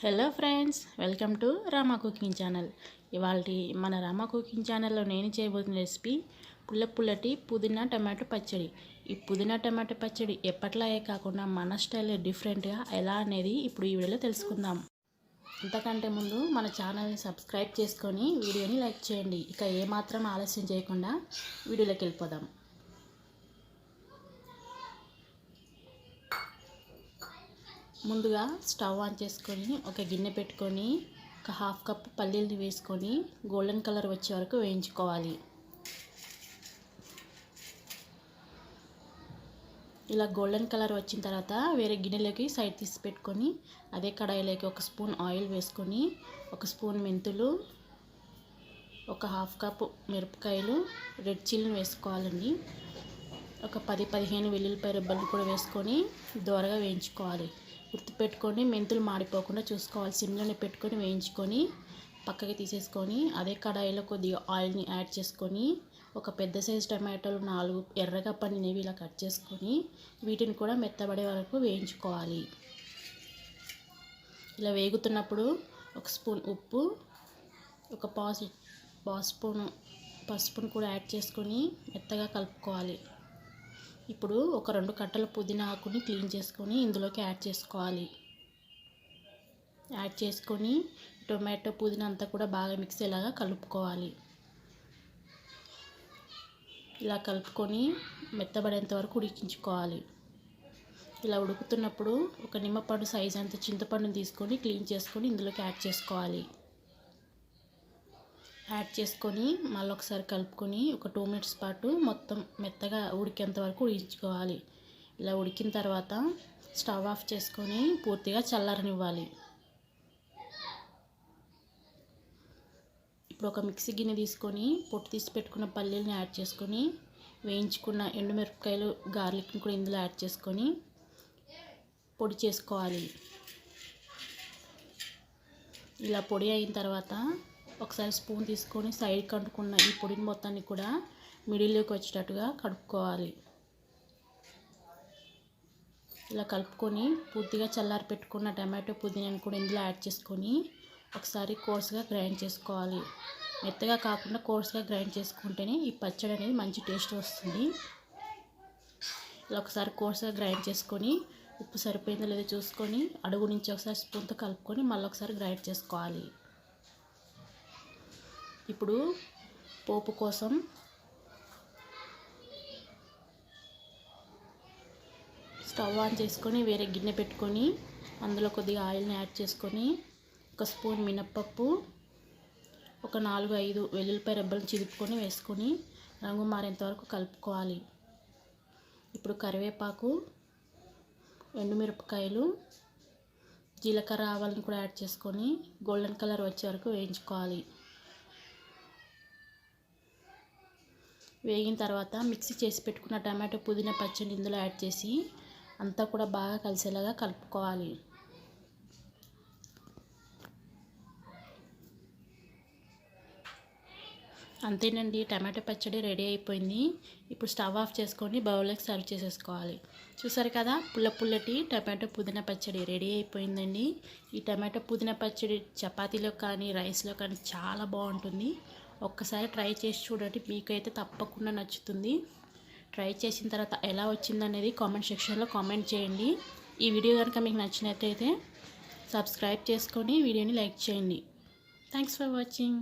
Hello friends, welcome to Rama cooking channel. ఇవాళ మన Rama cooking ఛానల్లో నేను చేయబోతున్న రెసిపీ పుల్లటి పుదీనా టమాటో పచ్చడి. ఈ పుదీనా టమాటో పచ్చడి ఎప్పట్లాగే కాకుండా మన స్టైల్లో డిఫరెంట్గా ఎలా అనేది ఇప్పుడు ఈ వీడియోలో తెలుసుకుందాం. అంతకంటే ముందు మన ఛానల్ని సబ్స్క్రైబ్ చేసుకొని వీడియోని లైక్ చేయండి. ఇక ఏమాత్రం ఆలస్యం చేయకుండా వీడియోలోకి వెళ్ళిపోదాం. ముందుగా స్టవ్ ఆన్ చేసుకొని ఒక గిన్నె పెట్టుకొని ఒక హాఫ్ కప్ పల్లీలు వేసుకొని గోల్డెన్ కలర్ వచ్చే వరకు వేయించుకోవాలి. ఇలా గోల్డెన్ కలర్ వచ్చిన తర్వాత వేరే గిన్నెలోకి సైడ్ తీసి పెట్టుకొని అదే కడాయిలోకి ఒక స్పూన్ ఆయిల్ వేసుకొని ఒక స్పూన్ మెంతులు, ఒక హాఫ్ కప్ మిరపకాయలు, రెడ్ చిల్లీని వేసుకోవాలండి. ఒక 10-15 వెల్లుల్లిపాయ రెబ్బలు కూడా వేసుకొని దోరగా వేయించుకోవాలి. గుర్తుపెట్టుకొని మెంతులు మాడిపోకుండా చూసుకోవాలి. సిమ్లోనే పెట్టుకొని వేయించుకొని పక్కకి తీసేసుకొని అదే కడాయిలో కొద్దిగా ఆయిల్ని యాడ్ చేసుకొని ఒక పెద్ద సైజు టమాటోలు 4 ఎర్రగా పండినవి ఇలా కట్ చేసుకొని వీటిని కూడా మెత్తబడే వరకు వేయించుకోవాలి. ఇలా వేగుతున్నప్పుడు ఒక స్పూన్ ఉప్పు, ఒక పావు స్పూను పసుపును కూడా యాడ్ చేసుకొని మెత్తగా కలుపుకోవాలి. ఇప్పుడు ఒక 2 కట్టల పుదీనా ఆకుని క్లీన్ చేసుకొని ఇందులోకి యాడ్ చేసుకోవాలి. యాడ్ చేసుకొని టొమాటో పుదీనా అంతా కూడా బాగా మిక్స్ అయ్యేలాగా కలుపుకోవాలి. ఇలా కలుపుకొని మెత్తబడేంత వరకు ఉడికించుకోవాలి. ఇలా ఉడుకుతున్నప్పుడు ఒక నిమ్మపండు సైజ్ అంత చింతపండుని తీసుకొని క్లీన్ చేసుకొని ఇందులోకి యాడ్ చేసుకోవాలి. యాడ్ చేసుకొని మళ్ళీ ఒకసారి కలుపుకొని ఒక 2 మినిట్స్ పాటు మొత్తం మెత్తగా ఉడికేంత వరకు ఉడికించుకోవాలి. ఇలా ఉడికిన తర్వాత స్టవ్ ఆఫ్ చేసుకొని పూర్తిగా చల్లారనివ్వాలి. ఇప్పుడు ఒక మిక్సీ గిన్నె తీసుకొని పొట్టు తీసి పెట్టుకున్న పల్లీలను యాడ్ చేసుకొని వేయించుకున్న ఎండుమిరపకాయలు, గార్లిక్ని కూడా ఇందులో యాడ్ చేసుకొని పొడి చేసుకోవాలి. ఇలా పొడి అయిన తర్వాత ఒకసారి స్పూన్ తీసుకొని సైడ్కి అంటుకున్న ఈ పొడిని మొత్తాన్ని కూడా మిడిల్లోకి వచ్చేటట్టుగా కలుపుకోవాలి. ఇలా కలుపుకొని పూర్తిగా చల్లారి పెట్టుకున్న టమాటో పుదీనాను కూడా ఇందులో యాడ్ చేసుకొని ఒకసారి కోర్స్గా గ్రైండ్ చేసుకోవాలి. మెత్తగా కాకుండా కోర్స్గా గ్రైండ్ చేసుకుంటేనే ఈ పచ్చడి అనేది మంచి టేస్ట్ వస్తుంది. ఇలా ఒకసారి కోర్స్గా గ్రైండ్ చేసుకొని ఉప్పు సరిపోయిందో లేదో చూసుకొని అడుగు నుంచి ఒకసారి స్పూన్తో కలుపుకొని మళ్ళీ ఒకసారి గ్రైండ్ చేసుకోవాలి. ఇప్పుడు పోపు కోసం స్టవ్ ఆన్ చేసుకొని వేరే గిన్నె పెట్టుకొని అందులో కొద్దిగా ఆయిల్ని యాడ్ చేసుకొని ఒక స్పూన్ మినప్పప్పు, ఒక 4-5 వెల్లుల్లిపాయ రెబ్బలను చిదుపుకొని వేసుకొని రంగు మారేంత వరకు కలుపుకోవాలి. ఇప్పుడు కరివేపాకు, ఎండుమిరపకాయలు, జీలకర్ర, ఆవాలను కూడా యాడ్ చేసుకొని గోల్డెన్ కలర్ వచ్చే వరకు వేయించుకోవాలి. వేగిన తర్వాత మిక్సీ చేసి పెట్టుకున్న టమాటో పుదీనా పచ్చడి ఇందులో యాడ్ చేసి అంతా కూడా బాగా కలిసేలాగా కలుపుకోవాలి. అంతేనండి, టమాటో పచ్చడి రెడీ అయిపోయింది. ఇప్పుడు స్టవ్ ఆఫ్ చేసుకొని బౌల్లోకి సర్వ్ చేసేసుకోవాలి. చూసారు కదా, పుల్లటి టమాటో పుదీనా పచ్చడి రెడీ అయిపోయిందండి. ఈ టమాటో పుదీనా పచ్చడి చపాతీలో కానీ రైస్లో కానీ చాలా బాగుంటుంది. ఒక్కసారి ట్రై చేసి చూడండి, మీకైతే తప్పకుండా నచ్చుతుంది. ట్రై చేసిన తర్వాత ఎలా వచ్చిందనేది కామెంట్ సెక్షన్లో కామెంట్ చేయండి. ఈ వీడియో కనుక మీకు నచ్చినట్లయితే సబ్స్క్రైబ్ చేసుకొని వీడియోని లైక్ చేయండి. Thanks for watching.